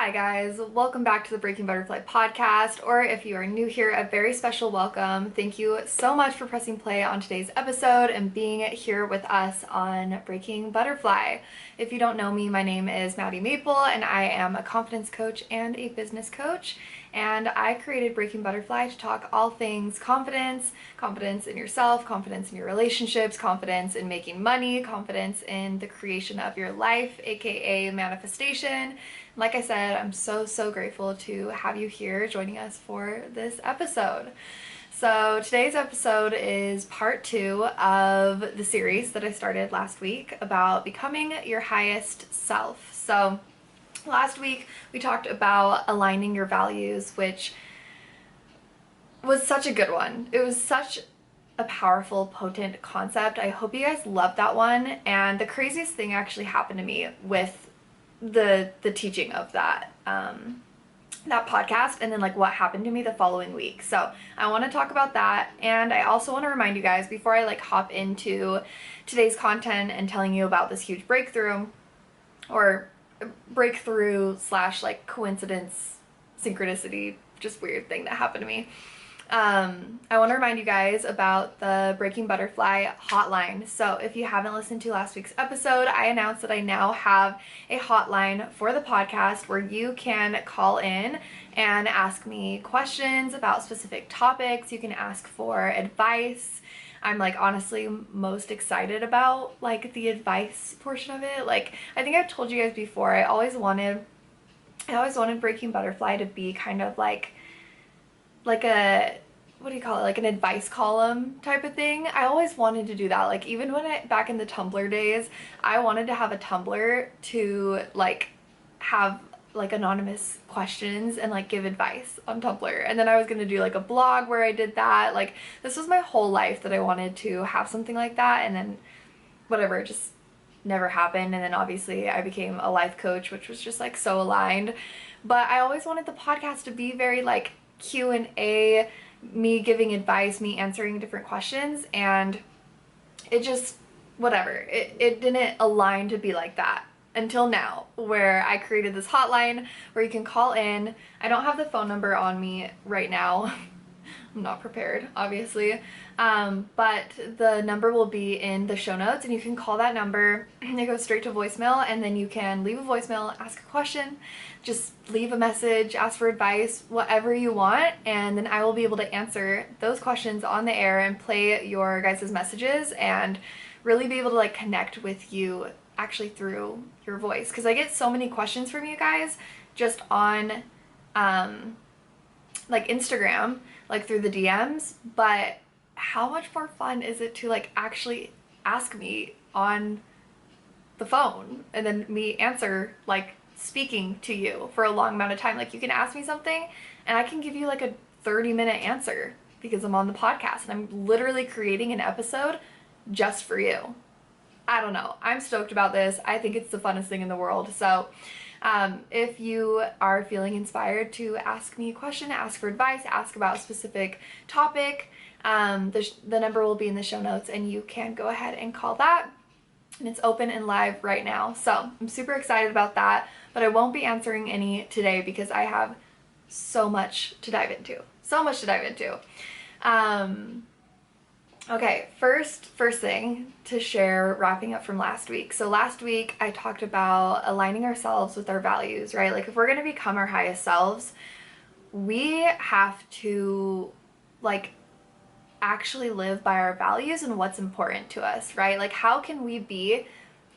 Hi guys, welcome back to the Breaking Butterfly podcast, or if you are new here, a very special welcome. Thank you so much for pressing play on today's episode and being here with us on Breaking Butterfly. If you don't know me, my name is Maddie Maple and I am a confidence coach and a business coach. And I created Breaking Butterfly to talk all things confidence, confidence in yourself, confidence in your relationships, confidence in making money, confidence in the creation of your life, aka manifestation. Like I said, I'm so grateful to have you here joining us for this episode. So today's episode is part 2 of the series that I started last week about becoming your highest self. So last week we talked about aligning your values, which was such a good one. It was such a powerful, potent concept. I hope you guys loved that one. And the craziest thing actually happened to me with the teaching of that podcast, and then like what happened to me the following week. So I want to talk about that, and I also want to remind you guys before I like hop into today's content and telling you about this huge breakthrough slash like coincidence, synchronicity, just weird thing that happened to me. I want to remind you guys about the Breaking Butterfly hotline. So if you haven't listened to last week's episode, I announced that I now have a hotline for the podcast where you can call in and ask me questions about specific topics. You can ask for advice. I'm like honestly most excited about like the advice portion of it. Like I think I've told you guys before, I always wanted Breaking Butterfly to be kind of like a, what do you call it, like an advice column type of thing. I always wanted to do that. Like even when back in the Tumblr days, I wanted to have a Tumblr to like have like anonymous questions and like give advice on Tumblr. And then I was gonna do like a blog where I did that. Like this was my whole life that I wanted to have something like that, and then whatever, it just never happened. And then obviously I became a life coach, which was just like so aligned. But I always wanted the podcast to be very like Q&A, me giving advice, me answering different questions, and it just whatever, it didn't align to be like that until now, where I created this hotline where you can call in. I don't have the phone number on me right now. I'm not prepared, obviously, but the number will be in the show notes, and you can call that number. It goes straight to voicemail, and then you can leave a voicemail, ask a question, just leave a message, ask for advice, whatever you want, and then I will be able to answer those questions on the air and play your guys' messages and really be able to like connect with you actually through your voice, because I get so many questions from you guys just on like Instagram, like through the DMs, but how much more fun is it to like actually ask me on the phone and then me answer, like speaking to you for a long amount of time. Like you can ask me something and I can give you like a 30-minute answer because I'm on the podcast and I'm literally creating an episode just for you. I don't know, I'm stoked about this. I think it's the funnest thing in the world. So if you are feeling inspired to ask me a question, ask for advice, ask about a specific topic, the number will be in the show notes, and you can go ahead and call that. And it's open and live right now. So I'm super excited about that, but I won't be answering any today because I have so much to dive into. Okay, first thing to share, wrapping up from last week. So last week I talked about aligning ourselves with our values, right? Like if we're going to become our highest selves, we have to like actually live by our values and what's important to us, right? Like how can we be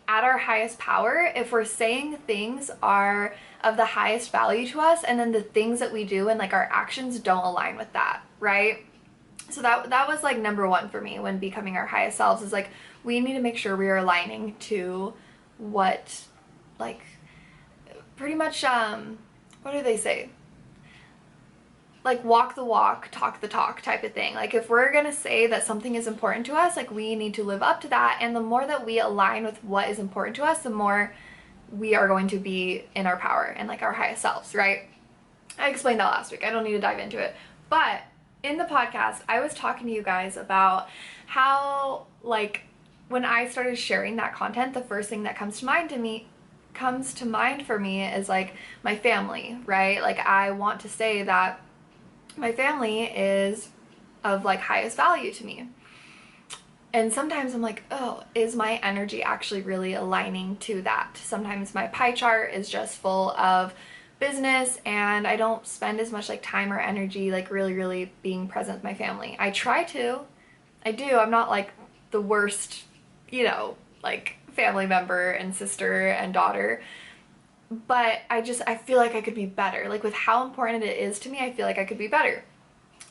at our highest power if we're saying things are of the highest value to us and then the things that we do and like our actions don't align with that, right? So that was like number one for me when becoming our highest selves, is like we need to make sure we are aligning to what, like pretty much what do they say, like walk the walk, talk the talk type of thing. Like if we're gonna say that something is important to us, like we need to live up to that, and the more that we align with what is important to us, the more we are going to be in our power and like our highest selves, right? I explained that last week, I don't need to dive into it, but in the podcast, I was talking to you guys about how, like, when I started sharing that content, the first thing that comes to mind to me comes to mind for me is like my family, right? Like I want to say that my family is of like highest value to me. And sometimes I'm like, oh, is my energy actually really aligning to that? Sometimes my pie chart is just full of business and I don't spend as much like time or energy like really being present with my family. I try to. I do. I'm not like the worst, like family member and sister and daughter. But I feel like I could be better. Like with how important it is to me, I feel like I could be better.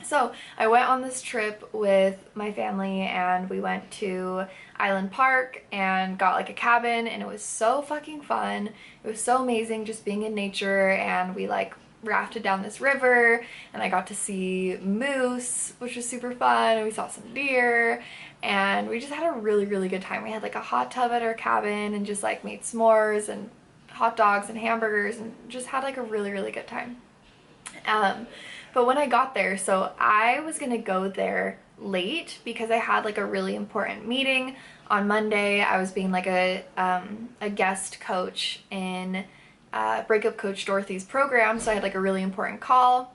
So I went on this trip with my family and we went to Island Park and got like a cabin, and it was so fucking fun. It was so amazing just being in nature, and we like rafted down this river and I got to see moose, which was super fun, and we saw some deer, and we just had a really good time. We had like a hot tub at our cabin and just like made s'mores and hot dogs and hamburgers and just had like a really good time. But when I got there, so I was gonna go there late because I had like a really important meeting on Monday. I was being like a guest coach in Breakup Coach Dorothy's program, so I had like a really important call.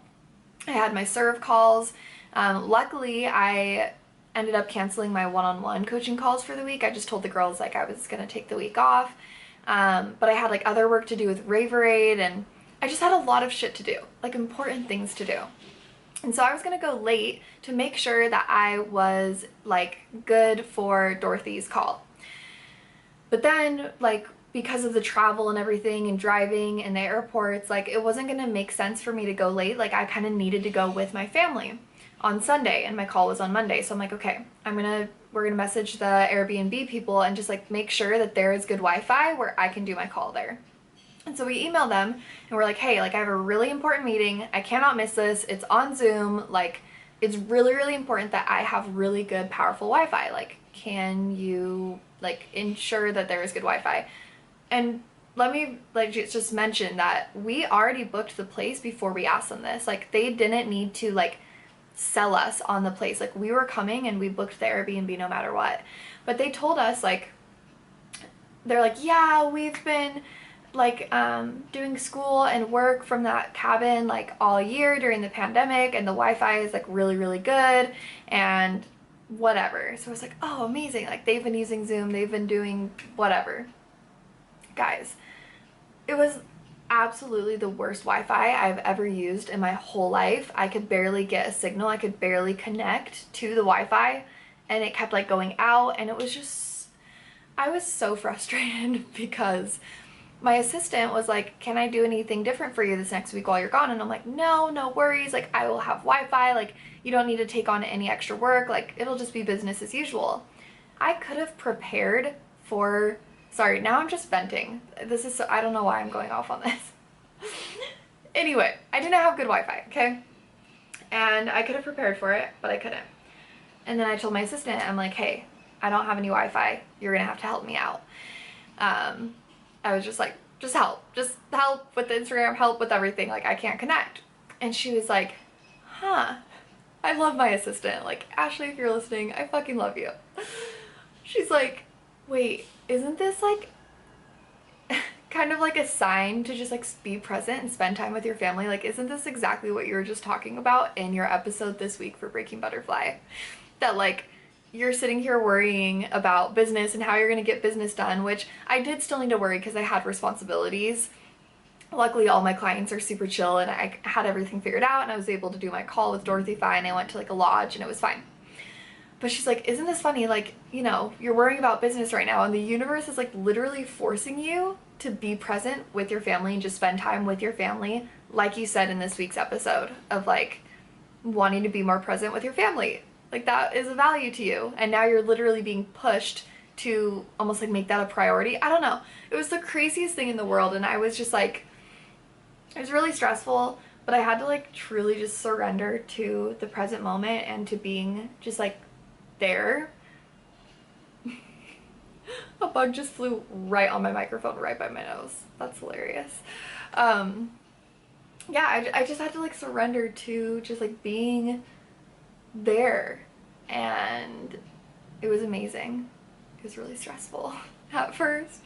I had my serve calls. Luckily, I ended up canceling my one-on-one coaching calls for the week. I just told the girls like I was gonna take the week off. But I had like other work to do with Raverade, and I just had a lot of shit to do, like important things to do. And so I was gonna go late to make sure that I was like good for Dorothy's call. But then like because of the travel and everything and driving and the airports, like it wasn't gonna make sense for me to go late. Like I kind of needed to go with my family on Sunday, and my call was on Monday. So I'm like, okay, we're gonna message the Airbnb people and just like make sure that there is good Wi-Fi where I can do my call there. And so we emailed them and we're like, hey, like I have a really important meeting. I cannot miss this. It's on Zoom. Like it's really important that I have really good, powerful Wi-Fi. Like, can you like ensure that there is good Wi-Fi? And let me like just mention that we already booked the place before we asked them this. Like they didn't need to like sell us on the place. Like we were coming and we booked the Airbnb no matter what. But they told us like, they're like, yeah, we've been like doing school and work from that cabin like all year during the pandemic, and the Wi-Fi is like really good and whatever. So I was like, oh, amazing. Like they've been using Zoom, they've been doing whatever. Guys, it was absolutely the worst Wi-Fi I've ever used in my whole life. I could barely get a signal. I could barely connect to the Wi-Fi, and it kept like going out, and it was just, I was so frustrated because my assistant was like, can I do anything different for you this next week while you're gone? And I'm like, no worries. Like I will have Wi-Fi. Like you don't need to take on any extra work. Like it'll just be business as usual. I could have prepared for, sorry, now I'm just venting. This is so, I don't know why I'm going off on this. Anyway, I didn't have good Wi-Fi, okay? And I could have prepared for it, but I couldn't. And then I told my assistant, I'm like, hey, I don't have any Wi-Fi. You're gonna have to help me out. I was just like, just help with the Instagram, help with everything. Like I can't connect. And she was like, huh, I love my assistant. Like, Ashley, if you're listening, I fucking love you. She's like, wait, isn't this like kind of like a sign to just like be present and spend time with your family? Like, isn't this exactly what you were just talking about in your episode this week for Breaking Butterfly? That like, you're sitting here worrying about business and how you're going to get business done, which I did still need to worry because I had responsibilities. Luckily, all my clients are super chill and I had everything figured out, and I was able to do my call with Dorothy fine. I went to like a lodge and it was fine. But she's like, isn't this funny? Like, you're worrying about business right now and the universe is like literally forcing you to be present with your family and just spend time with your family. Like you said in this week's episode of like wanting to be more present with your family. Like that is a value to you, and now you're literally being pushed to almost like make that a priority. I don't know. It was the craziest thing in the world, and I was just like, it was really stressful, but I had to like truly just surrender to the present moment and to being just like there. A bug just flew right on my microphone, right by my nose. That's hilarious. Yeah, I just had to like surrender to just like being there, and it was amazing. It was really stressful. at first,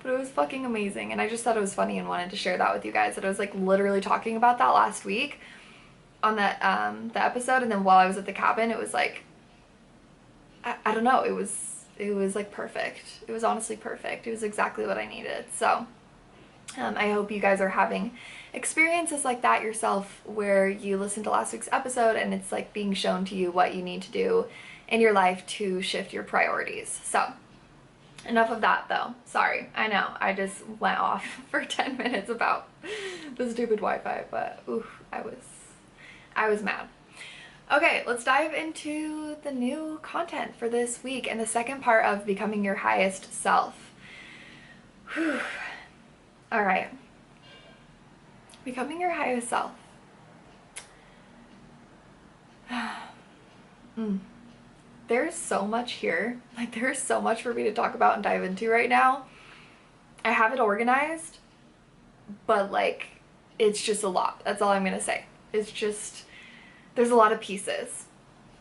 but it was fucking amazing. And I just thought it was funny and wanted to share that with you guys, that I was like literally talking about that last week on that the episode. And then while I was at the cabin, it was like, I don't know, it was like perfect. It was honestly perfect. It was exactly what I needed. So I hope you guys are having experiences like that yourself, where you listen to last week's episode and it's like being shown to you what you need to do in your life to shift your priorities. So enough of that though. Sorry, I know I just went off for 10 minutes about the stupid Wi-Fi, but oof, I was mad. Okay, let's dive into the new content for this week and the second part of becoming your highest self. Whew. All right. Becoming your highest self. There's so much here. Like, there's so much for me to talk about and dive into right now. I have it organized, but like, it's just a lot. That's all I'm gonna say. It's just, there's a lot of pieces.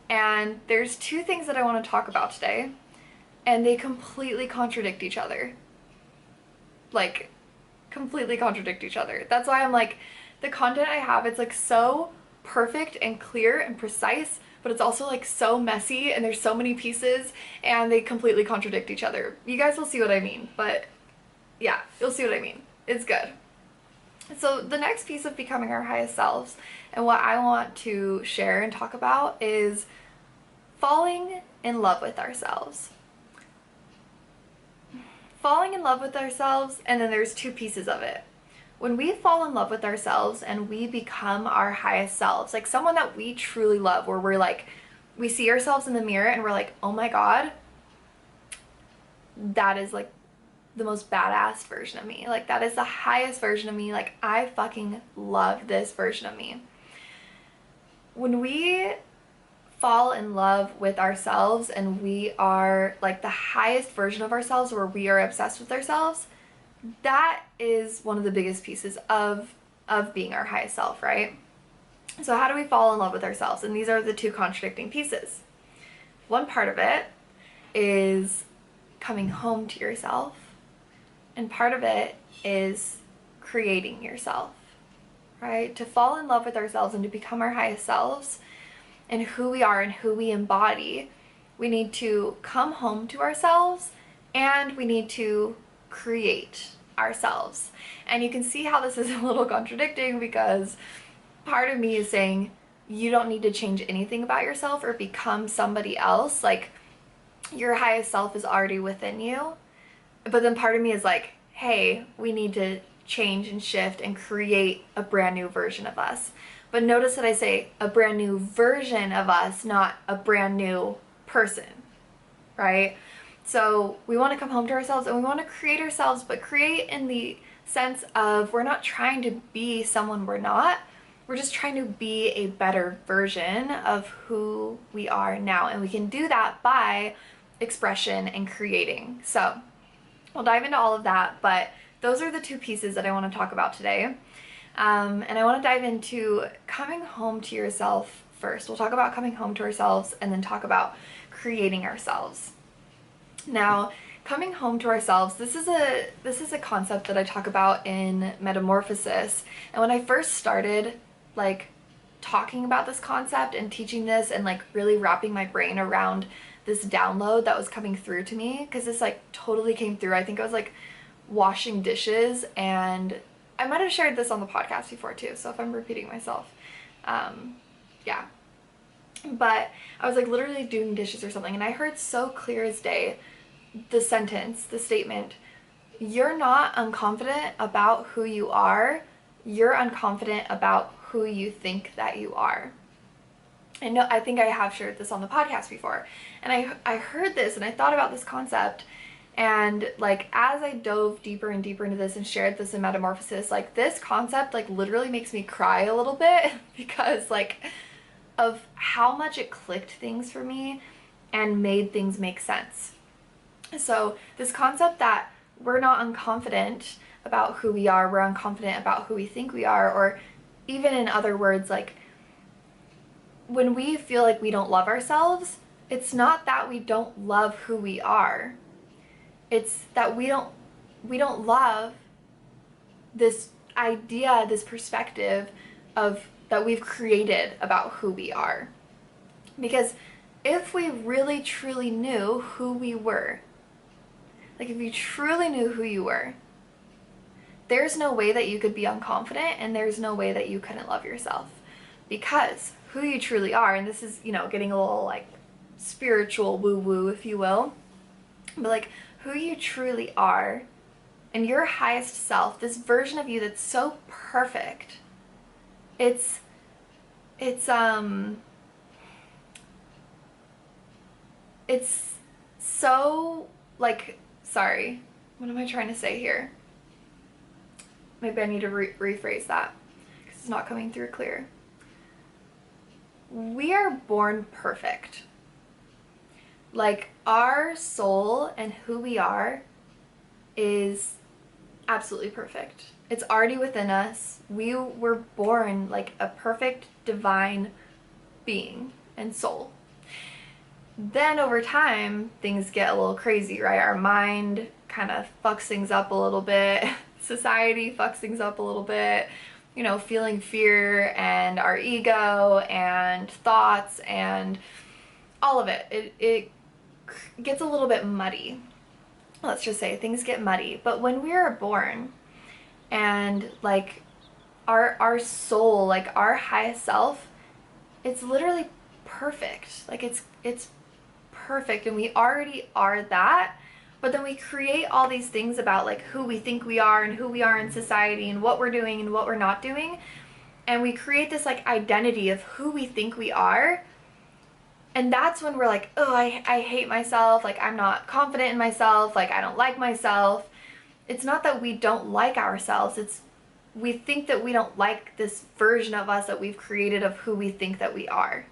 And there's two things that I want to talk about today, and they completely contradict each other. Like, completely contradict each other. That's why I'm like, the content I have, it's like so perfect and clear and precise, but it's also like so messy and there's so many pieces and they completely contradict each other. You guys will see what I mean, but yeah, you'll see what I mean. It's good. So the next piece of becoming our highest selves and what I want to share and talk about is falling in love with ourselves. Falling in love with ourselves, and then there's two pieces of it. When we fall in love with ourselves and we become our highest selves, like someone that we truly love, where we're like, we see ourselves in the mirror and we're like, oh my God, that is like the most badass version of me. Like, that is the highest version of me. Like, I fucking love this version of me. When we fall in love with ourselves and we are like the highest version of ourselves, where we are obsessed with ourselves, that is one of the biggest pieces of being our highest self, right? So how do we fall in love with ourselves? And these are the two contradicting pieces. One part of it is coming home to yourself, and part of it is creating yourself, right? To fall in love with ourselves and to become our highest selves and who we are and who we embody, we need to come home to ourselves and we need to create ourselves. And you can see how this is a little contradicting, because part of me is saying you don't need to change anything about yourself or become somebody else. Like, your highest self is already within you. But then part of me is like, hey, we need to change and shift and create a brand new version of us. But notice that I say a brand new version of us, not a brand new person, right? So we want to come home to ourselves and we want to create ourselves, but create in the sense of we're not trying to be someone we're not. We're just trying to be a better version of who we are now. And we can do that by expression and creating. So we'll dive into all of that, but those are the two pieces that I want to talk about today. And I want to dive into coming home to yourself first. We'll talk about coming home to ourselves and then talk about creating ourselves. Now, coming home to ourselves, this is a concept that I talk about in Metamorphosis. And when I first started like talking about this concept and teaching this and like really wrapping my brain around this download that was coming through to me, because this like totally came through. I think I was like washing dishes, and I might have shared this on the podcast before too, so if I'm repeating myself, yeah. But I was like literally doing dishes or something, and I heard so clear as day the sentence, the statement, you're not unconfident about who you are, you're unconfident about who you think that you are. I think I have shared this on the podcast before, and I heard this and I thought about this concept, and like as I dove deeper and deeper into this and shared this in Metamorphosis, like this concept like literally makes me cry a little bit because like of how much it clicked things for me and made things make sense. So this concept that we're not unconfident about who we are, we're unconfident about who we think we are, or even in other words, like when we feel like we don't love ourselves, it's not that we don't love who we are. It's that we don't love this idea, this perspective of that we've created about who we are. Because if we really truly knew who we were, like if you truly knew who you were, there's no way that you could be unconfident, and there's no way that you couldn't love yourself. Because who you truly are, and this is, getting a little like spiritual woo-woo, if you will, but like who you truly are and your highest self, this version of you that's so perfect, it's so like, sorry, what am I trying to say here? Maybe I need to rephrase that because it's not coming through clear. We are born perfect. Like, our soul and who we are is absolutely perfect. It's already within us. We were born like a perfect divine being and soul. Then over time, things get a little crazy, right? Our mind kind of fucks things up a little bit. Society fucks things up a little bit. Feeling fear and our ego and thoughts and all of it. It gets a little bit muddy. Let's just say things get muddy. But when we are born and like our soul, like our highest self, it's literally perfect. Like it's perfect, and we already are that. But then we create all these things about like who we think we are and who we are in society and what we're doing and what we're not doing. And we create this like identity of who we think we are. And that's when we're like, oh, I hate myself. Like, I'm not confident in myself. Like, I don't like myself. It's not that we don't like ourselves. It's we think that we don't like this version of us that we've created of who we think that we are.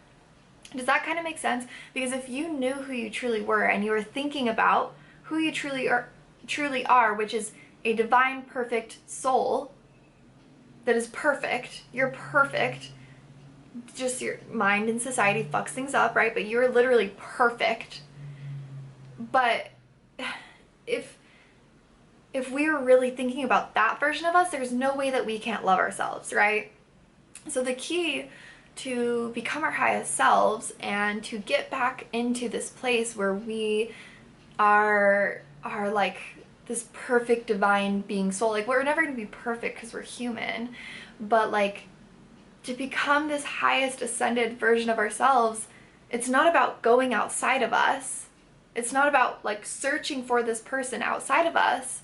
Does that kind of make sense? Because if you knew who you truly were and you were thinking about who you truly are, which is a divine, perfect soul that is perfect, you're perfect. Just your mind and society fucks things up, right? But you're literally perfect. But if we were really thinking about that version of us, there's no way that we can't love ourselves, right? So the key to become our highest selves and to get back into this place where we are like this perfect divine being soul, like we're never going to be perfect because we're human, but like to become this highest ascended version of ourselves, it's not about going outside of us. It's not about like searching for this person outside of us.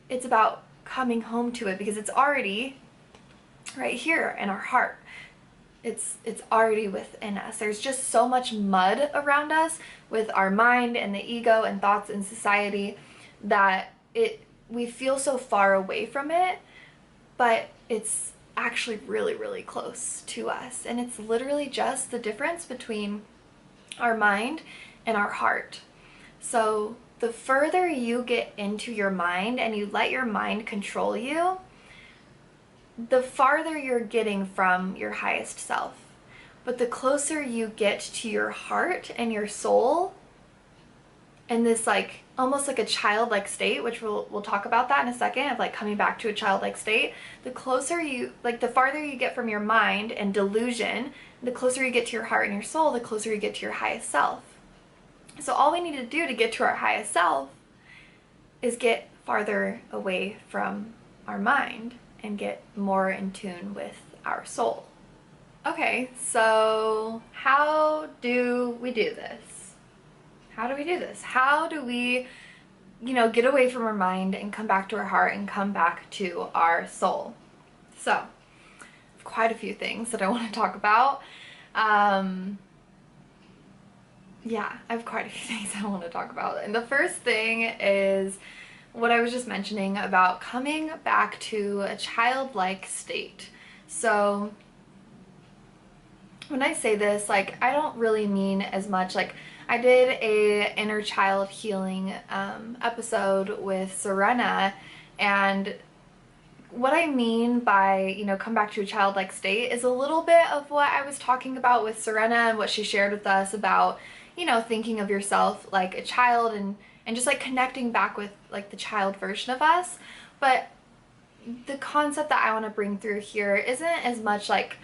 It's about coming home to it because it's already right here in our heart. It's already within us. There's just so much mud around us with our mind and the ego and thoughts and society that we feel so far away from it, but it's actually really, really close to us. And it's literally just the difference between our mind and our heart. So the further you get into your mind and you let your mind control you, the farther you're getting from your highest self. But the closer you get to your heart and your soul, and this like almost like a childlike state, which we'll talk about that in a second, of like coming back to a childlike state, the closer you, like the farther you get from your mind and delusion, the closer you get to your heart and your soul, the closer you get to your highest self. So all we need to do to get to our highest self is get farther away from our mind and get more in tune with our soul. Okay, so how do we do this? How do we do this? How do we, get away from our mind and come back to our heart and come back to our soul? So, quite a few things that I want to talk about. Yeah, I have quite a few things I want to talk about. And the first thing is what I was just mentioning about coming back to a childlike state. So when I say this, like, I don't really mean as much, like, I did a inner child healing episode with Serena, and what I mean by, come back to a childlike state is a little bit of what I was talking about with Serena and what she shared with us about, thinking of yourself like a child and and just like connecting back with like the child version of us. But the concept that I want to bring through here isn't as much like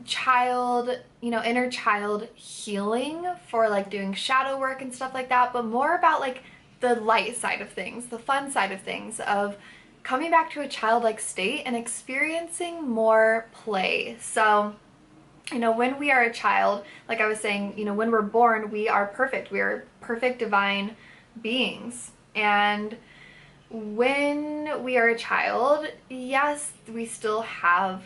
child, you know, inner child healing for like doing shadow work and stuff like that, but more about like the light side of things, the fun side of things, of coming back to a childlike state and experiencing more play. So, you know, when we are a child, like I was saying, you know, when we're born, we are perfect. We are perfect divine beings. And when we are a child, yes, we still have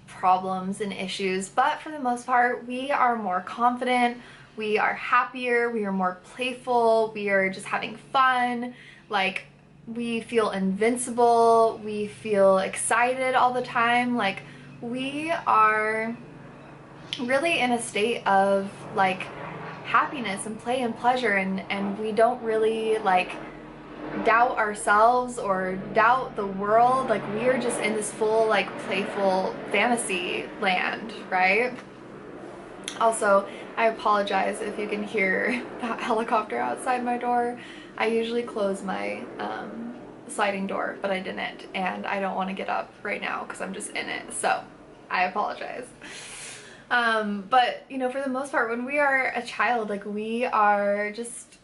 problems and issues, but for the most part, we are more confident, we are happier, we are more playful, we are just having fun, like we feel invincible, we feel excited all the time, like we are really in a state of like happiness and play and pleasure, and we don't really like doubt ourselves or doubt the world. Like we are just in this full like playful fantasy land, right? Also, I apologize if you can hear that helicopter outside my door. I usually close my sliding door, but I didn't, and I don't want to get up right now because I'm just in it, so I apologize. But you know, for the most part, when we are a child, like we're just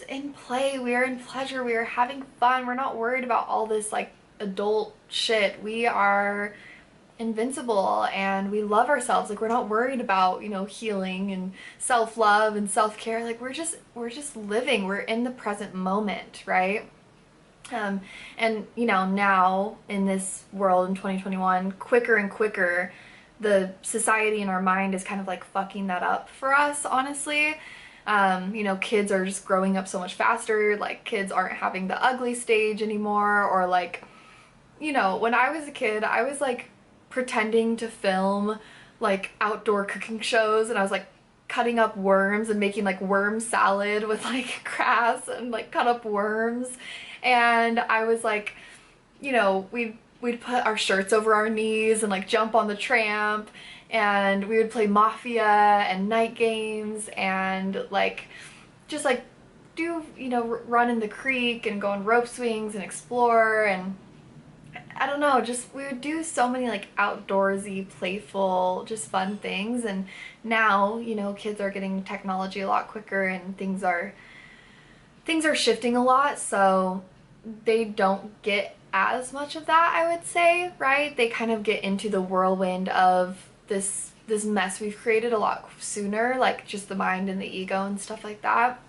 in play, we are in pleasure, we are having fun, we're not worried about all this like adult shit. We are invincible and we love ourselves. Like we're not worried about, you know, healing and self-love and self-care. Like we're just living, we're in the present moment, right? And you know, now in this world in 2021, quicker and quicker, the society in our mind is kind of like fucking that up for us, honestly. You know, kids are just growing up so much faster, like kids aren't having the ugly stage anymore, or like, you know, when I was a kid, I was like pretending to film like outdoor cooking shows, and I was like cutting up worms and making like worm salad with like grass and like cut up worms, and I was like, you know, we'd put our shirts over our knees and like jump on the tramp, and we would play Mafia and night games and like just like do, you know, run in the creek and go on rope swings and explore, and I don't know, just we would do so many like outdoorsy, playful, just fun things. And now, you know, kids are getting technology a lot quicker and things are shifting a lot, so they don't get as much of that, I would say, right? They kind of get into the whirlwind of this mess we've created a lot sooner, like just the mind and the ego and stuff like that.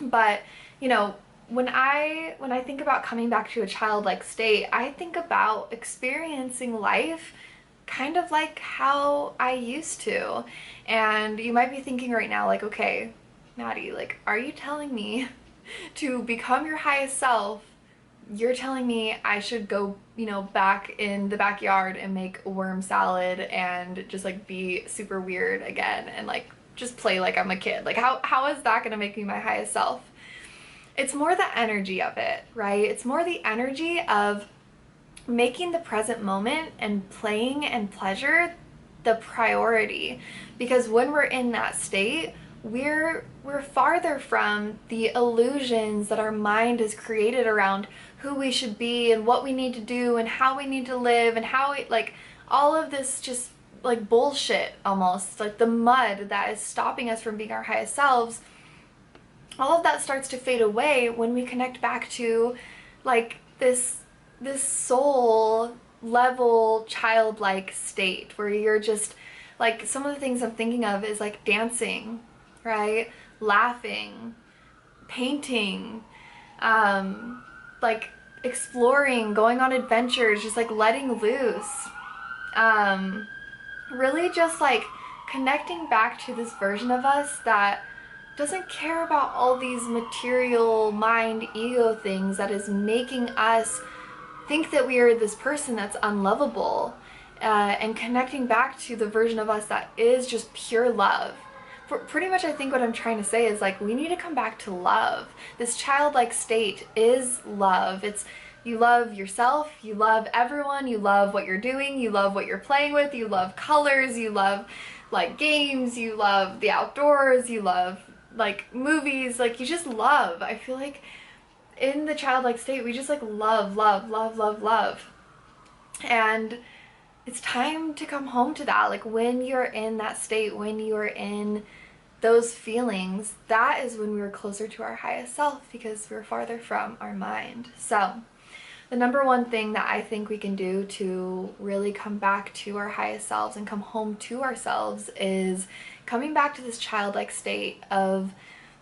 But, you know, when I think about coming back to a childlike state, I think about experiencing life kind of like how I used to. And you might be thinking right now, like, okay, Maddie, like, are you telling me to become your highest self? You're telling me I should go, you know, back in the backyard and make a worm salad and just like be super weird again and like just play like I'm a kid? Like how is that gonna make me my highest self? It's more the energy of it, right? It's more the energy of making the present moment and playing and pleasure the priority. Because when we're in that state, we're farther from the illusions that our mind has created around who we should be and what we need to do and how we need to live and how we, like, all of this just like bullshit, almost like the mud that is stopping us from being our highest selves. All of that starts to fade away when we connect back to like this soul level childlike state where you're just like, some of the things I'm thinking of is like dancing, right? Laughing, painting, like exploring, going on adventures, just like letting loose. Really just like connecting back to this version of us that doesn't care about all these material mind ego things that is making us think that we are this person that's unlovable, and connecting back to the version of us that is just pure love. Pretty much, I think what I'm trying to say is like, we need to come back to love. This childlike state is love. It's, you love yourself, you love everyone, you love what you're doing, you love what you're playing with, you love colors, you love like games, you love the outdoors, you love like movies, like you just love. I feel like in the childlike state, we just like love, love, love, love, love. And it's time to come home to that. Like when you're in that state, when you're in those feelings, that is when we're closer to our highest self because we're farther from our mind. So the number one thing that I think we can do to really come back to our highest selves and come home to ourselves is coming back to this childlike state of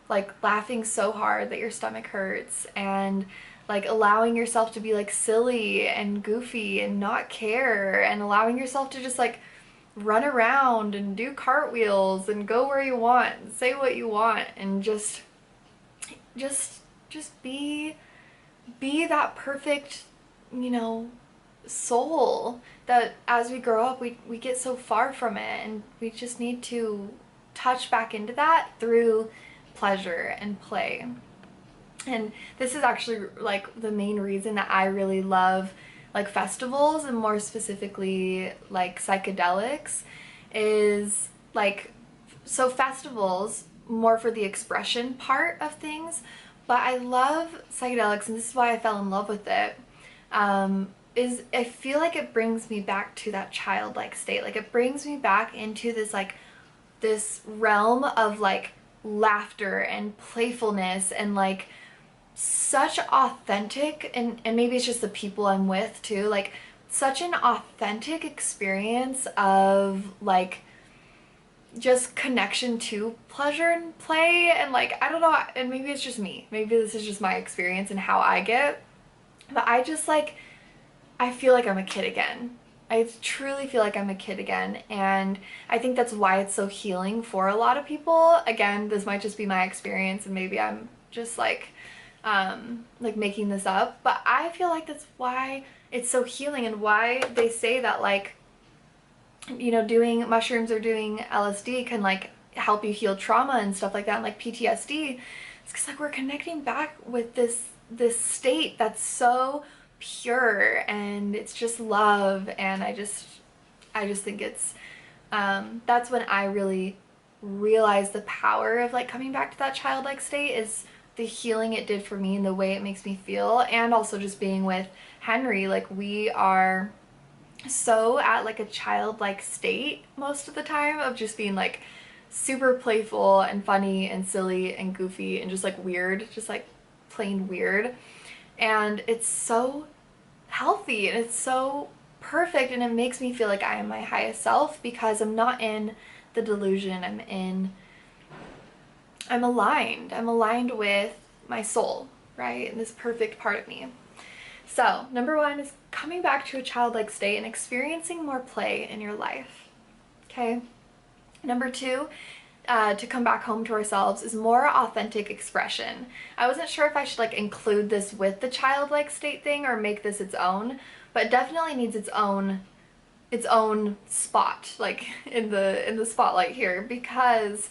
like laughing so hard that your stomach hurts, and like allowing yourself to be like silly and goofy and not care, and allowing yourself to just like run around and do cartwheels and go where you want and say what you want, and just be that perfect, you know, soul that as we grow up we get so far from it, and we just need to touch back into that through pleasure and play. And this is actually like the main reason that I really love like festivals, and more specifically like psychedelics, is like, so festivals more for the expression part of things, but I love psychedelics, and this is why I fell in love with it, is I feel like it brings me back to that childlike state. Like it brings me back into this like this realm of like laughter and playfulness, and like such authentic, and maybe it's just the people I'm with too, like such an authentic experience of like just connection to pleasure and play. And like I don't know, and maybe it's just me, maybe this is just my experience and how I get, but I just like, I feel like I'm a kid again. I truly feel like I'm a kid again, and I think that's why it's so healing for a lot of people. Again, this might just be my experience, and maybe I'm just like making this up, but I feel like that's why it's so healing, and why they say that like, you know, doing mushrooms or doing LSD can like help you heal trauma and stuff like that, and like PTSD. It's because like we're connecting back with this state that's so pure, and it's just love. And I just think it's that's when I really realized the power of like coming back to that childlike state, is the healing it did for me and the way it makes me feel. And also just being with Henry, like we are so at like a childlike state most of the time, of just being like super playful and funny and silly and goofy and just like weird, just like plain weird. And it's so healthy and it's so perfect, and it makes me feel like I am my highest self because I'm not in the delusion. I'm aligned with my soul, right? And this perfect part of me. So number one is coming back to a childlike state and experiencing more play in your life. Okay. Number two, to come back home to ourselves, is more authentic expression. I wasn't sure if I should like include this with the childlike state thing or make this its own, but it definitely needs its own spot, like in the spotlight here, because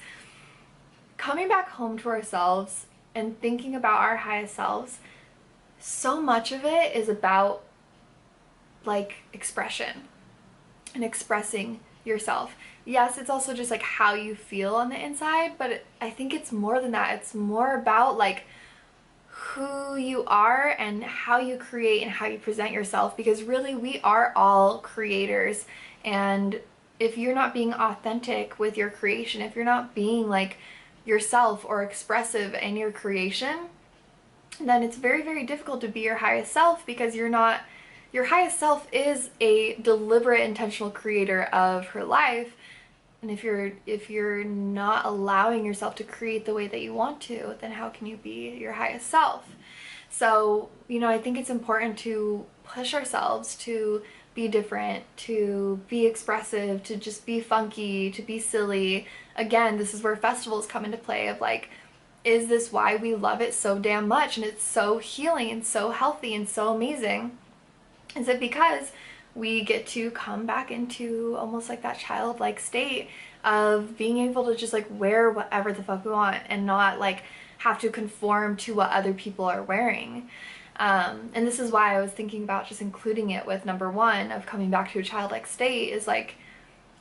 coming back home to ourselves and thinking about our highest selves, so much of it is about like expression and expressing yourself. Yes, it's also just like how you feel on the inside, but I think it's more than that. It's more about like who you are and how you create and how you present yourself, because really we are all creators. And if you're not being authentic with your creation, if you're not being like yourself or expressive in your creation, then it's very, very difficult to be your highest self, because you're not, your highest self is a deliberate, intentional creator of her life. And if you're not allowing yourself to create the way that you want to, then how can you be your highest self? So, you know, I think it's important to push ourselves to be different, to be expressive, to just be funky, to be silly. Again, this is where festivals come into play of like, is this why we love it so damn much and it's so healing and so healthy and so amazing? Is it because we get to come back into almost like that childlike state of being able to just like wear whatever the fuck we want and not like have to conform to what other people are wearing? And this is why I was thinking about just including it with number one of coming back to a childlike state, is like,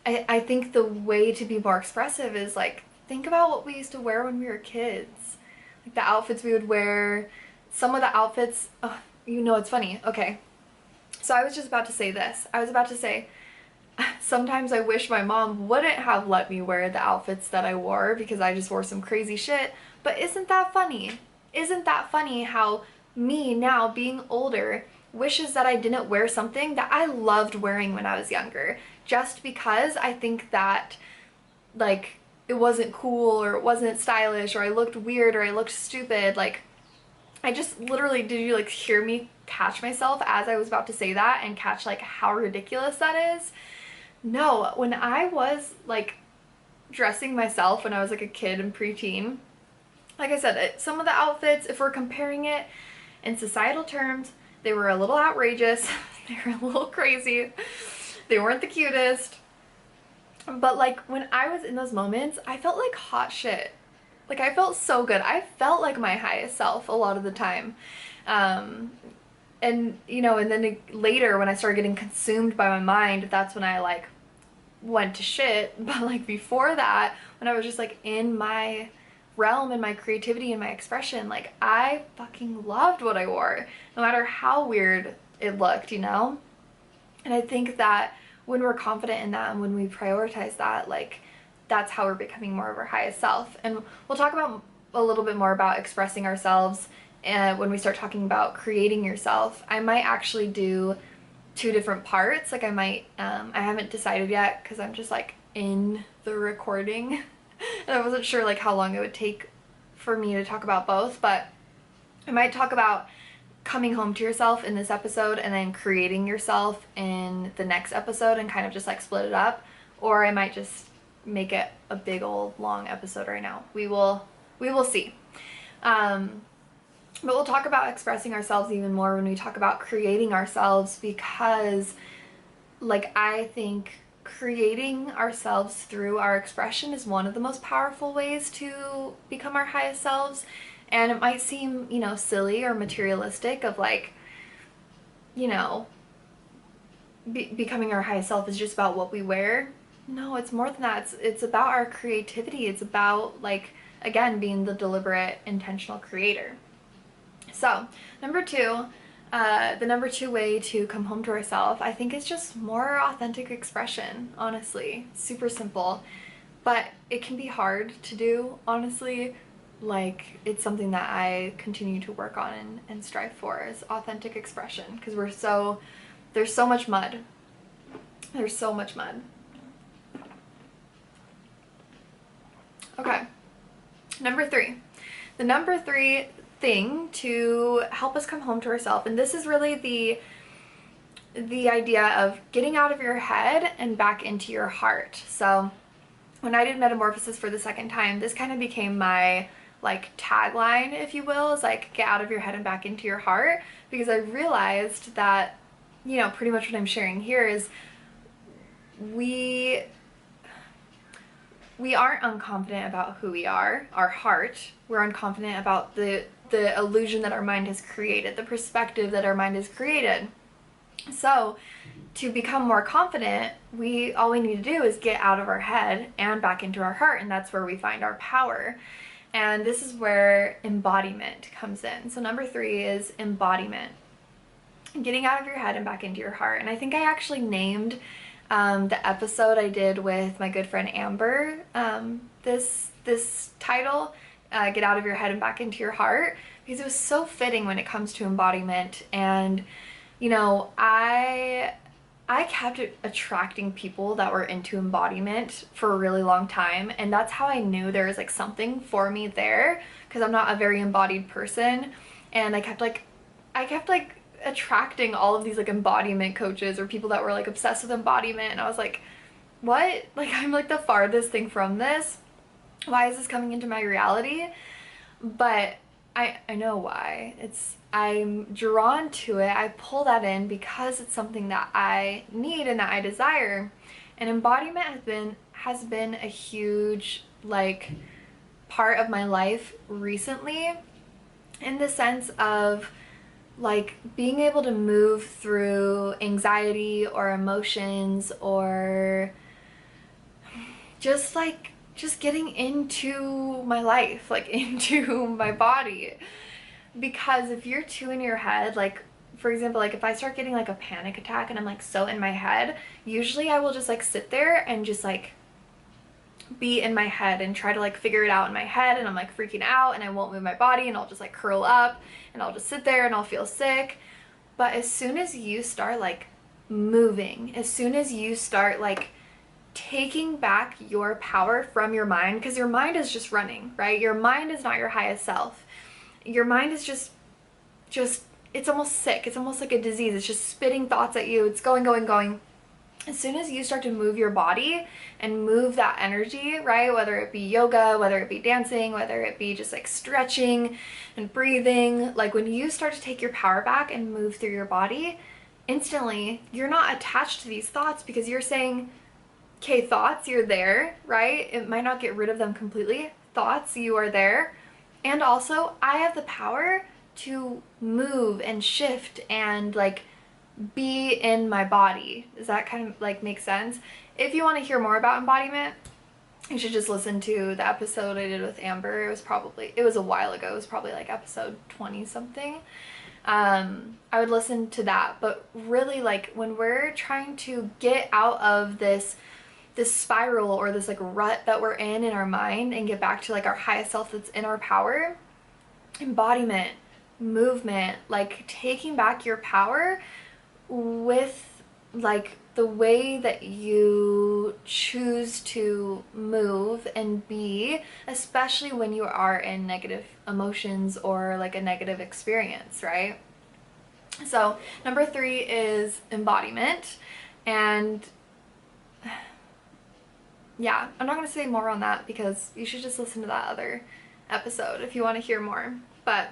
I think the way to be more expressive is like think about what we used to wear when we were kids. Like the outfits we would wear, some of the outfits, oh, you know, it's funny. Okay. So I was just about to say this. I was about to say, sometimes I wish my mom wouldn't have let me wear the outfits that I wore because I just wore some crazy shit. But isn't that funny? Isn't that funny how me now being older wishes that I didn't wear something that I loved wearing when I was younger, just because I think that like it wasn't cool or it wasn't stylish or I looked weird or I looked stupid. Like I just literally, did you like hear me catch myself as I was about to say that and catch like how ridiculous that is? No, when I was like dressing myself when I was like a kid and preteen, like I said, some of the outfits, if we're comparing it in societal terms, they were a little outrageous. They were a little crazy. They weren't the cutest. But like when I was in those moments, I felt like hot shit. Like I felt so good. I felt like my highest self a lot of the time. And you know, and then later when I started getting consumed by my mind, that's when I like went to shit. But like before that, when I was just like in my realm and my creativity and my expression, like I fucking loved what I wore, no matter how weird it looked, you know? And I think that when we're confident in that and when we prioritize that, like that's how we're becoming more of our highest self. And we'll talk about a little bit more about expressing ourselves when we start talking about creating yourself. I might actually do 2 different parts. Like I might, I haven't decided yet because I'm just like in the recording and I wasn't sure like how long it would take for me to talk about both, but I might talk about coming home to yourself in this episode and then creating yourself in the next episode and kind of just like split it up, or I might just make it a big old long episode right now. We will see. But we'll talk about expressing ourselves even more when we talk about creating ourselves, because like I think creating ourselves through our expression is one of the most powerful ways to become our highest selves. And it might seem, you know, silly or materialistic of like, you know, becoming our highest self is just about what we wear. No, it's more than that. It's about our creativity. It's about like, again, being the deliberate, intentional creator. So number 2, the number 2 way to come home to ourselves, I think, is just more authentic expression. Honestly, super simple, but it can be hard to do, honestly. Like it's something that I continue to work on and strive for, is authentic expression, because there's so much mud. There's so much mud. Okay. Number 3. The number 3 thing to help us come home to ourselves, and this is really the idea of getting out of your head and back into your heart. So when I did Metamorphosis for the second time, this kind of became my like tagline, if you will, is like get out of your head and back into your heart, because I realized that, you know, pretty much what I'm sharing here is we aren't unconfident about who we are, our heart. We're unconfident about the illusion that our mind has created, the perspective that our mind has created. So to become more confident, all we need to do is get out of our head and back into our heart, and that's where we find our power. And this is where embodiment comes in. So number 3 is embodiment. Getting out of your head and back into your heart. And I think I actually named the episode I did with my good friend Amber this title, Get Out of Your Head and Back into Your Heart, because it was so fitting when it comes to embodiment. And you know, I kept attracting people that were into embodiment for a really long time, and that's how I knew there was like something for me there, because I'm not a very embodied person. And I kept attracting all of these like embodiment coaches or people that were like obsessed with embodiment, and I was like, what? Like I'm like the farthest thing from this. Why is this coming into my reality? But I know why. I'm drawn to it. I pull that in because it's something that I need and that I desire. And embodiment has been a huge like part of my life recently, in the sense of like being able to move through anxiety or emotions, or just just getting into my life, like into my body. Because if you're too in your head, like for example, like if I start getting like a panic attack and I'm like so in my head, usually I will just like sit there and just like be in my head and try to like figure it out in my head, and I'm like freaking out and I won't move my body and I'll just like curl up and I'll just sit there and I'll feel sick. But as soon as you start like moving, as soon as you start like taking back your power from your mind, because your mind is just running, right? Your mind is not your highest self. Your mind is just it's almost sick. It's almost like a disease. It's just spitting thoughts at you. It's going. As soon as you start to move your body and move that energy, right? Whether it be yoga, whether it be dancing, whether it be just like stretching and breathing, like when you start to take your power back and move through your body, instantly you're not attached to these thoughts, because you're saying, okay, thoughts, you're there, right? It might not get rid of them completely. Thoughts, you are there. And also, I have the power to move and shift and like be in my body. Does that kind of like make sense? If you want to hear more about embodiment, you should just listen to the episode I did with Amber. It was a while ago. It was probably like episode 20 something. I would listen to that. But really, like when we're trying to get out of this spiral or this like rut that we're in our mind and get back to like our highest self that's in our power, embodiment, movement, like taking back your power with like the way that you choose to move and be, especially when you are in negative emotions or like a negative experience, right? So number 3 is embodiment. And yeah, I'm not going to say more on that because you should just listen to that other episode if you want to hear more. But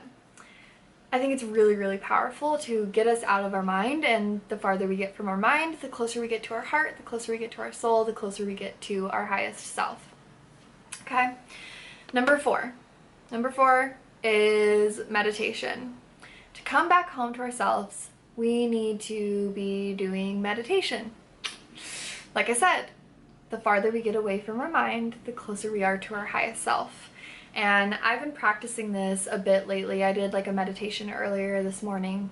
I think it's really, really powerful to get us out of our mind, and the farther we get from our mind, the closer we get to our heart, the closer we get to our soul, the closer we get to our highest self. Okay? Number 4. Number 4 is meditation. To come back home to ourselves, we need to be doing meditation. Like I said, the farther we get away from our mind, the closer we are to our highest self. And I've been practicing this a bit lately. I did like a meditation earlier this morning,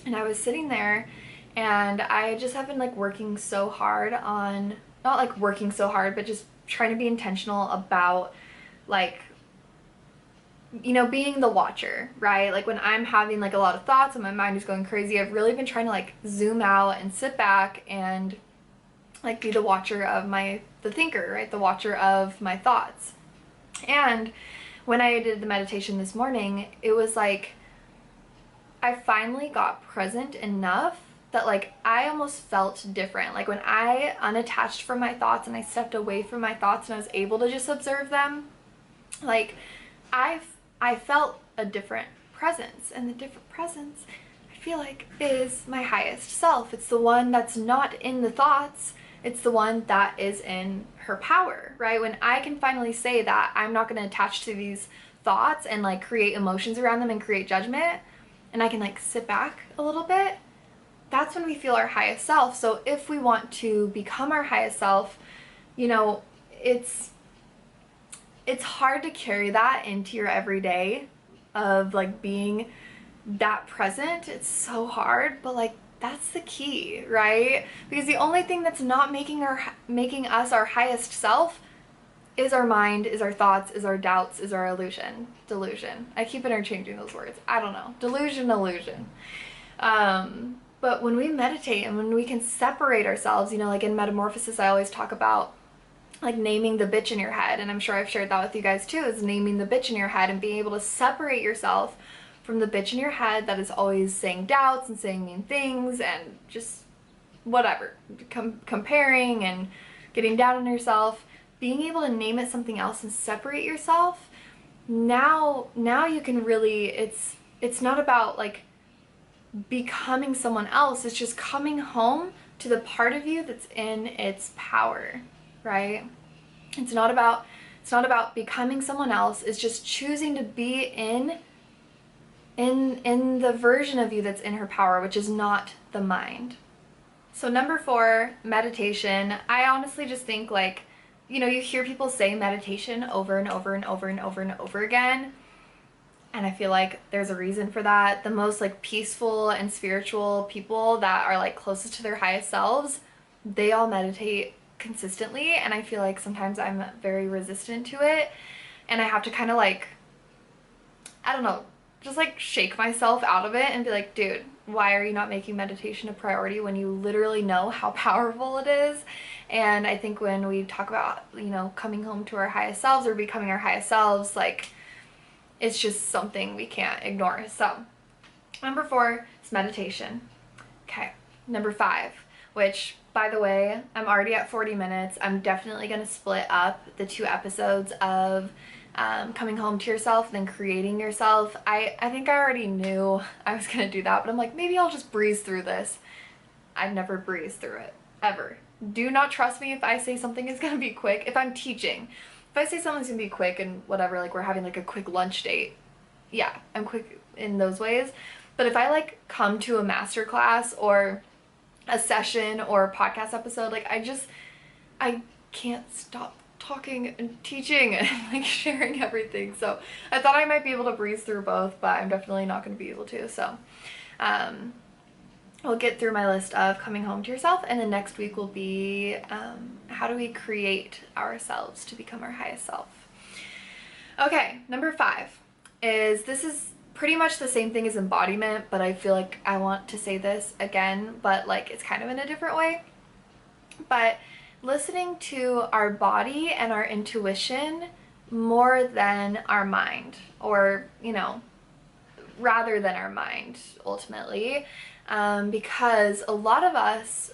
and I was sitting there and I just have been like working so hard on, not like working so hard, but just trying to be intentional about like, you know, being the watcher, right? Like when I'm having like a lot of thoughts and my mind is going crazy, I've really been trying to like zoom out and sit back and like be the watcher of the thinker, right? The watcher of my thoughts. And when I did the meditation this morning, it was like I finally got present enough that like I almost felt different. Like when I unattached from my thoughts and I stepped away from my thoughts and I was able to just observe them, like I felt a different presence. And the different presence, I feel like, is my highest self. It's the one that's not in the thoughts. It's the one that is in her power, right? When I can finally say that I'm not going to attach to these thoughts and like create emotions around them and create judgment, and I can like sit back a little bit, that's when we feel our highest self. So if we want to become our highest self, you know, it's hard to carry that into your everyday of like being that present. It's so hard, but like that's the key, right? Because the only thing that's not making us our highest self is our mind, is our thoughts, is our doubts, is our delusion. I keep interchanging those words. I don't know. Delusion, illusion. But when we meditate and when we can separate ourselves, you know, like in Metamorphosis, I always talk about like naming the bitch in your head, and I'm sure I've shared that with you guys too, is naming the bitch in your head and being able to separate yourself from the bitch in your head that is always saying doubts and saying mean things and just whatever, comparing and getting down on yourself. Being able to name it something else and separate yourself, now you can really, it's not about like becoming someone else, it's just coming home to the part of you that's in its power, right? It's not about becoming someone else. It's just choosing to be in the version of you that's in her power, which is not the mind. So number 4, meditation. I honestly just think like you know, you hear people say meditation over and over and over and over and over again. And I feel like there's a reason for that. The most like peaceful and spiritual people that are like closest to their highest selves, they all meditate consistently. And I feel like sometimes I'm very resistant to it. And I have to kind of like, I don't know, just like shake myself out of it and be like, dude, why are you not making meditation a priority when you literally know how powerful it is? And I think when we talk about, you know, coming home to our highest selves or becoming our highest selves, like, it's just something we can't ignore. So, number 4 is meditation. Okay, number 5, which, by the way, I'm already at 40 minutes. I'm definitely going to split up the 2 episodes of coming home to yourself, then creating yourself. I think I already knew I was going to do that, but I'm like, maybe I'll just breeze through this. I've never breezed through it, ever. Do not trust me if I say something is going to be quick. If I'm teaching, if I say something's gonna be quick and whatever, like we're having like a quick lunch date, yeah, I'm quick in those ways. But if I like come to a master class or a session or a podcast episode, like I can't stop talking and teaching and like sharing everything. So I thought I might be able to breeze through both, but I'm definitely not gonna be able to. So I'll get through my list of coming home to yourself, and then next week will be how do we create ourselves to become our highest self. Okay, number 5 is, this is pretty much the same thing as embodiment, but I feel like I want to say this again, but like it's kind of in a different way. But listening to our body and our intuition more than our mind, or, you know, rather than our mind ultimately. Because a lot of us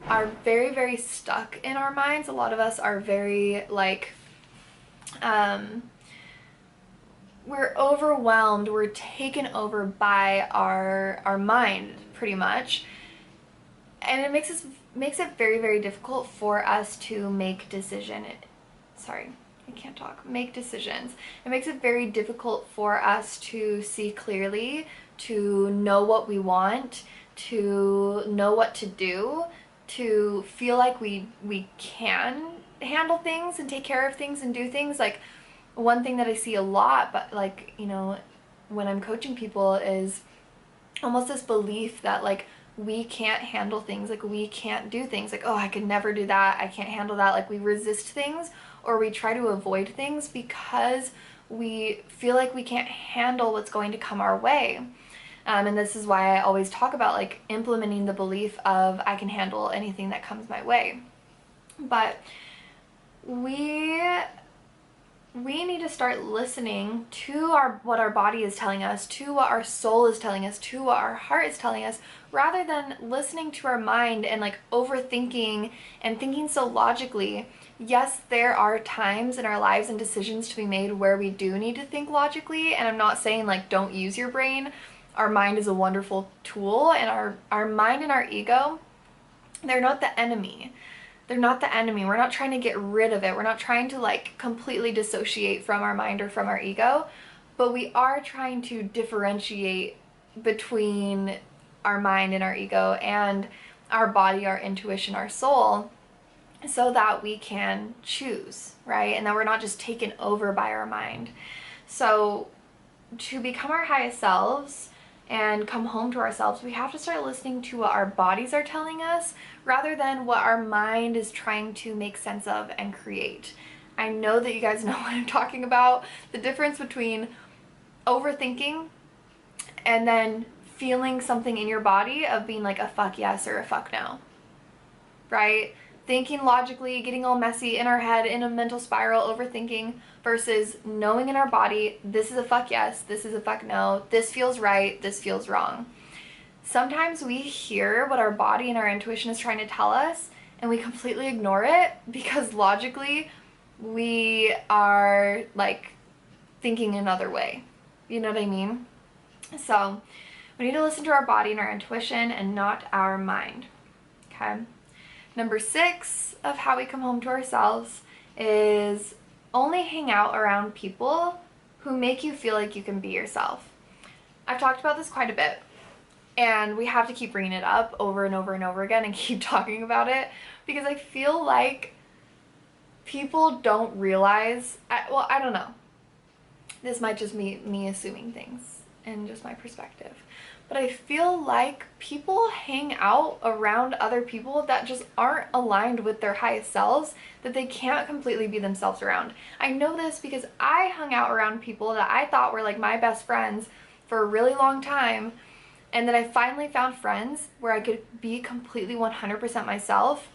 are very, very stuck in our minds. A lot of us are very like, we're overwhelmed, we're taken over by our mind pretty much. And it makes it very, very difficult for us to make make decisions. It makes it very difficult for us to see clearly, to know what we want, to know what to do, to feel like we can handle things and take care of things and do things. Like, one thing that I see a lot, but like, you know, when I'm coaching people, is almost this belief that like we can't handle things, like we can't do things, like, oh, I could never do that, I can't handle that. Like, we resist things or we try to avoid things because we feel like we can't handle what's going to come our way. And this is why I always talk about like implementing the belief of I can handle anything that comes my way. But we need to start listening to what our body is telling us, to what our soul is telling us, to what our heart is telling us, rather than listening to our mind and like overthinking and thinking so logically. Yes, there are times in our lives and decisions to be made where we do need to think logically, and I'm not saying like don't use your brain. Our mind is a wonderful tool, and our mind and our ego, they're not the enemy. They're not the enemy. We're not trying to get rid of it. We're not trying to like completely dissociate from our mind or from our ego, but we are trying to differentiate between our mind and our ego and our body, our intuition, our soul, so that we can choose, right? And that we're not just taken over by our mind. So to become our highest selves and come home to ourselves, we have to start listening to what our bodies are telling us rather than what our mind is trying to make sense of and create. I know that you guys know what I'm talking about. The difference between overthinking and then feeling something in your body of being like a fuck yes or a fuck no, right? Thinking logically, getting all messy in our head, in a mental spiral, overthinking, versus knowing in our body, this is a fuck yes, this is a fuck no, this feels right, this feels wrong. Sometimes we hear what our body and our intuition is trying to tell us, and we completely ignore it because logically we are like thinking another way. You know what I mean? So we need to listen to our body and our intuition and not our mind. Okay? Number 6 of how we come home to ourselves is only hang out around people who make you feel like you can be yourself. I've talked about this quite a bit, and we have to keep bringing it up over and over and over again and keep talking about it, because I feel like people don't realize, well, I don't know. This might just be me assuming things and just my perspective. But I feel like people hang out around other people that just aren't aligned with their highest selves, that they can't completely be themselves around. I know this because I hung out around people that I thought were like my best friends for a really long time, and then I finally found friends where I could be completely 100% myself,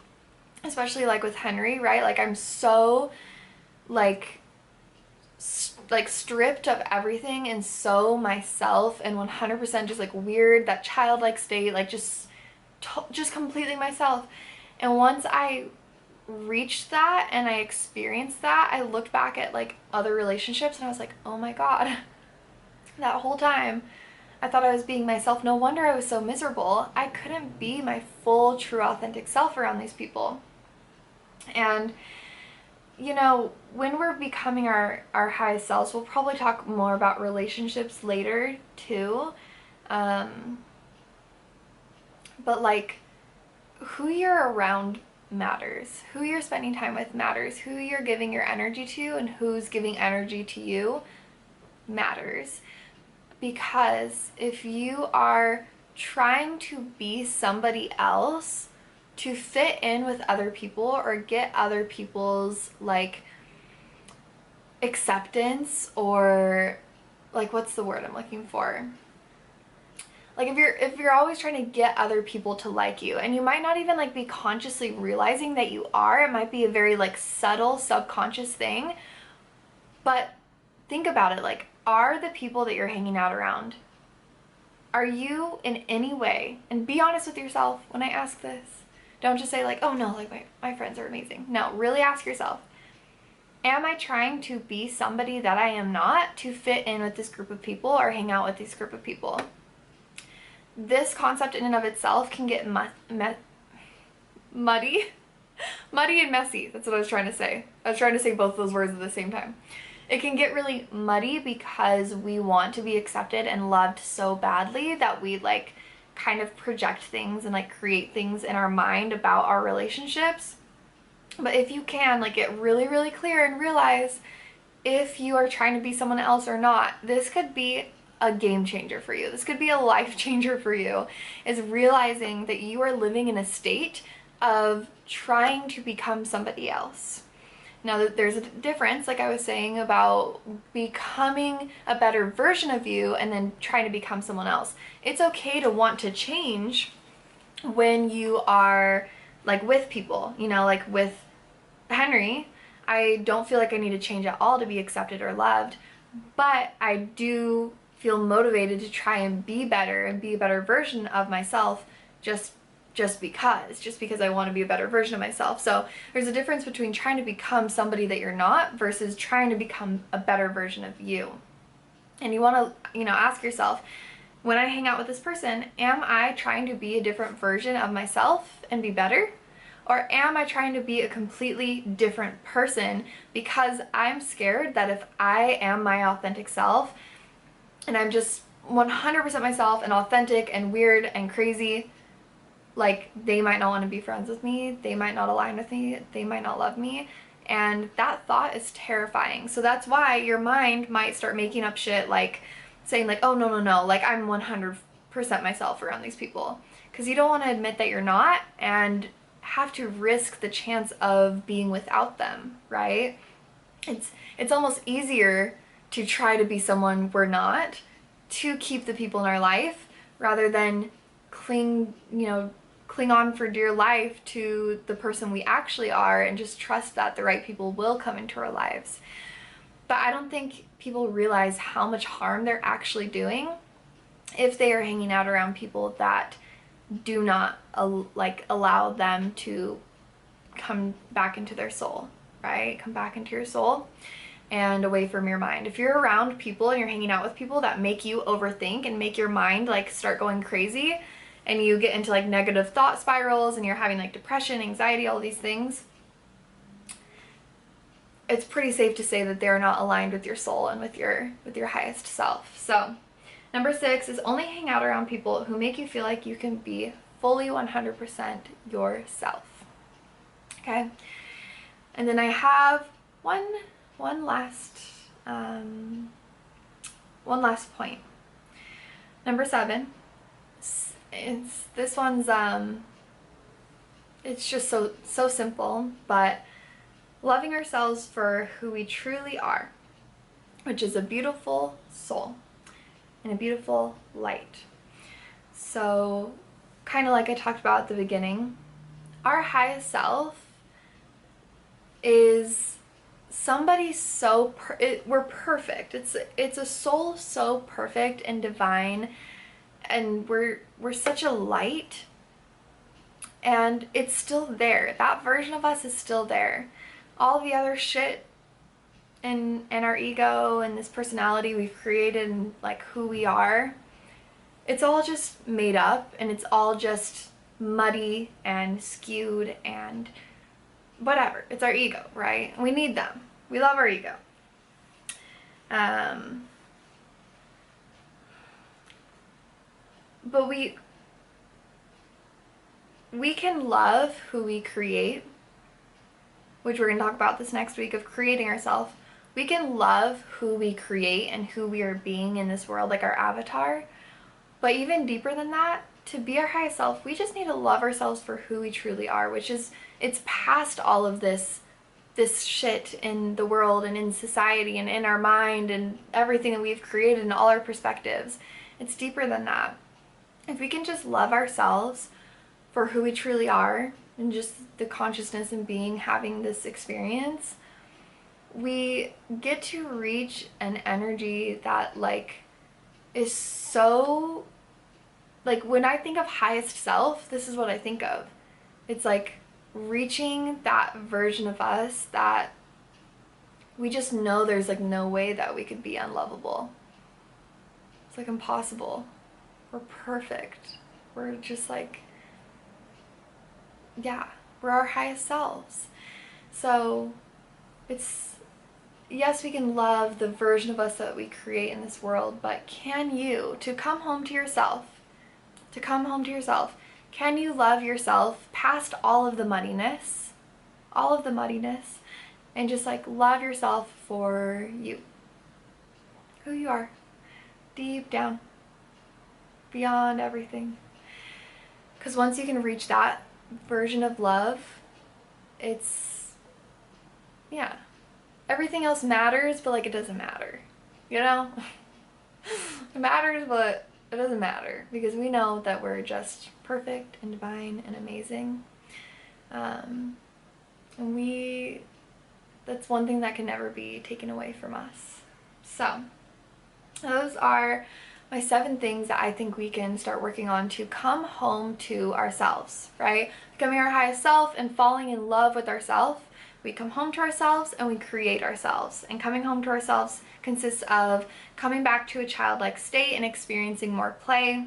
especially like with Henry, right? Like I'm so like stripped of everything and so myself and 100% just like weird, that childlike state, like just completely myself. And once I reached that and I experienced that, I looked back at like other relationships and I was like, oh my god, that whole time I thought I was being myself. No wonder I was so miserable. I couldn't be my full, true, authentic self around these people. And you know, when we're becoming our highest selves, we'll probably talk more about relationships later too. But like, who you're around matters. Who you're spending time with matters. Who you're giving your energy to and who's giving energy to you matters. Because if you are trying to be somebody else to fit in with other people or get other people's like acceptance, or like, what's the word I'm looking for? Like if you're always trying to get other people to like you, and you might not even like be consciously realizing that you are, it might be a very like subtle subconscious thing, but think about it, like, are the people that you're hanging out around, are you in any way, and be honest with yourself when I ask this, don't just say like, oh no, like my friends are amazing. No, really ask yourself, am I trying to be somebody that I am not to fit in with this group of people or hang out with this group of people? This concept in and of itself can get muddy. Muddy and messy. That's what I was trying to say. I was trying to say both those words at the same time. It can get really muddy because we want to be accepted and loved so badly that we like kind of project things and like create things in our mind about our relationships. But if you can like get really, really clear and realize if you are trying to be someone else or not, this could be a game changer for you. This could be a life changer for you, is realizing that you are living in a state of trying to become somebody else. Now, there's a difference, like I was saying, about becoming a better version of you and then trying to become someone else. It's okay to want to change when you are like with people, you know, like with Henry. I don't feel like I need to change at all to be accepted or loved, but I do feel motivated to try and be better and be a better version of myself just because I want to be a better version of myself. So there's a difference between trying to become somebody that you're not versus trying to become a better version of you. And you want to, you know, ask yourself, when I hang out with this person, am I trying to be a different version of myself and be better? Or am I trying to be a completely different person because I'm scared that if I am my authentic self and I'm just 100% myself and authentic and weird and crazy, like, they might not want to be friends with me, they might not align with me, they might not love me, and that thought is terrifying. So that's why your mind might start making up shit, like saying like, oh no, like I'm 100% myself around these people, because you don't want to admit that you're not and have to risk the chance of being without them, right? It's almost easier to try to be someone we're not to keep the people in our life rather than cling on for dear life to the person we actually are and just trust that the right people will come into our lives. But I don't think people realize how much harm they're actually doing if they are hanging out around people that do not allow them to come back into their soul, right? Come back into your soul and away from your mind. If you're around people and you're hanging out with people that make you overthink and make your mind like start going crazy, and you get into like negative thought spirals and you're having like depression, anxiety, all these things, it's pretty safe to say that they're not aligned with your soul and with your highest self. So number 6 is only hang out around people who make you feel like you can be fully 100% yourself. Okay? And then I have one last point. Number 7. This one's it's just so simple, but loving ourselves for who we truly are, which is a beautiful soul and a beautiful light. So, kind of like I talked about at the beginning, our highest self is somebody we're perfect. It's a soul so perfect and divine, and we're such a light, and it's still there. That version of us is still there. All the other shit and our ego and this personality we've created and like who we are, it's all just made up, and it's all just muddy and skewed and whatever. It's our ego, right? We need them. We love our ego. But we can love who we create, which we're going to talk about this next week, of creating ourselves. We can love who we create and who we are being in this world, like our avatar. But even deeper than that, to be our highest self, we just need to love ourselves for who we truly are, which is, it's past all of this shit in the world and in society and in our mind and everything that we've created and all our perspectives. It's deeper than that. If we can just love ourselves for who we truly are and just the consciousness and being having this experience, we get to reach an energy that like is so, like when I think of highest self, this is what I think of. It's like reaching that version of us that we just know there's like no way that we could be unlovable. It's like impossible. We're perfect. We're just like, yeah, we're our highest selves. So it's, yes, we can love the version of us that we create in this world, but can you, to come home to yourself, can you love yourself past all of the muddiness, and just like love yourself for you, who you are, deep down, beyond everything? Because once you can reach that version of love, it's, yeah, everything else matters, but like it doesn't matter, you know? It matters, but it doesn't matter, because we know that we're just perfect and divine and amazing. And that's one thing that can never be taken away from us. So those are my 7 things that I think we can start working on to come home to ourselves, right? Becoming our highest self and falling in love with ourselves. We come home to ourselves and we create ourselves. And coming home to ourselves consists of coming back to a childlike state and experiencing more play,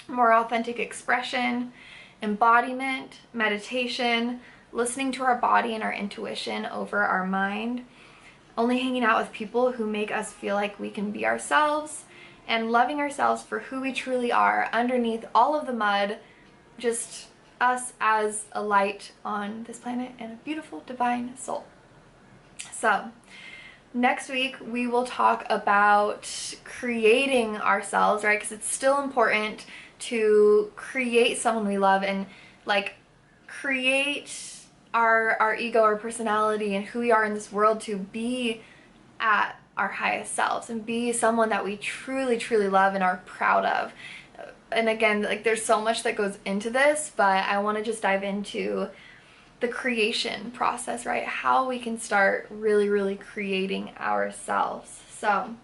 more authentic expression, embodiment, meditation, listening to our body and our intuition over our mind, only hanging out with people who make us feel like we can be ourselves, and loving ourselves for who we truly are underneath all of the mud, just us as a light on this planet and a beautiful divine soul. So next week we will talk about creating ourselves, right? Because it's still important to create someone we love and like create our ego, our personality, and who we are in this world to be at our highest selves and be someone that we truly, truly love and are proud of. And again, like there's so much that goes into this, but I want to just dive into the creation process, right? How we can start really, really creating ourselves. So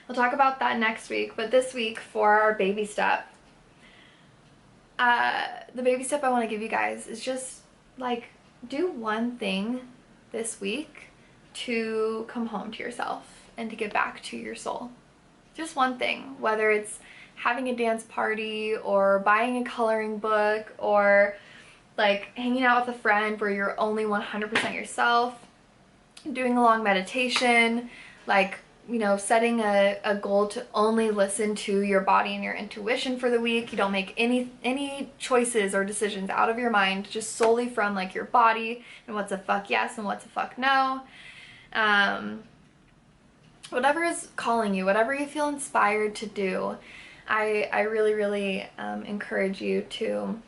we'll talk about that next week, but this week for our baby step, the baby step I want to give you guys is just like do one thing this week to come home to yourself and to get back to your soul. Just one thing, whether it's having a dance party or buying a coloring book or like hanging out with a friend where you're only 100% yourself, doing a long meditation, like you know, setting a goal to only listen to your body and your intuition for the week. You don't make any choices or decisions out of your mind, just solely from like your body and what's a fuck yes and what's a fuck no. Whatever is calling you, whatever you feel inspired to do, I really encourage you to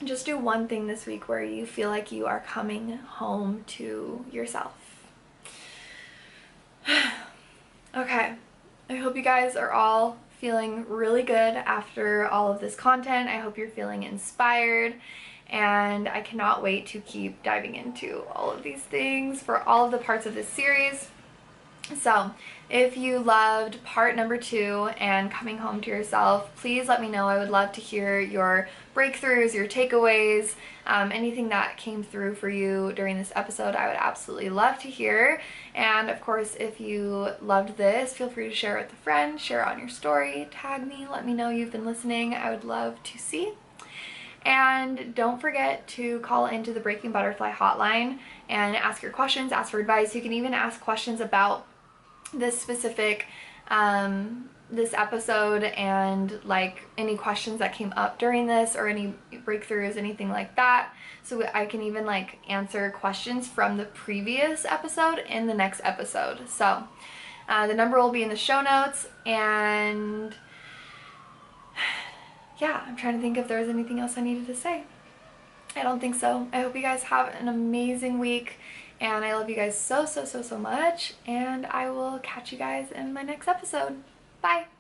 just do one thing this week where you feel like you are coming home to yourself. Okay, I hope you guys are all feeling really good after all of this content. I hope you're feeling inspired, and I cannot wait to keep diving into all of these things for all of the parts of this series. So if you loved part number 2 and coming home to yourself, please let me know. I would love to hear your breakthroughs, your takeaways, anything that came through for you during this episode. I would absolutely love to hear. And of course, if you loved this, feel free to share it with a friend, share it on your story, tag me, let me know you've been listening. I would love to see. And don't forget to call into the Breaking Butterfly hotline and ask your questions, ask for advice. You can even ask questions about this specific this episode and like any questions that came up during this or any breakthroughs, anything like that. So I can even like answer questions from the previous episode in the next episode. So the number will be in the show notes. And yeah, I'm trying to think if there's anything else I needed to say. I don't think so. I hope you guys have an amazing week, and I love you guys so much, and I will catch you guys in my next episode. Bye!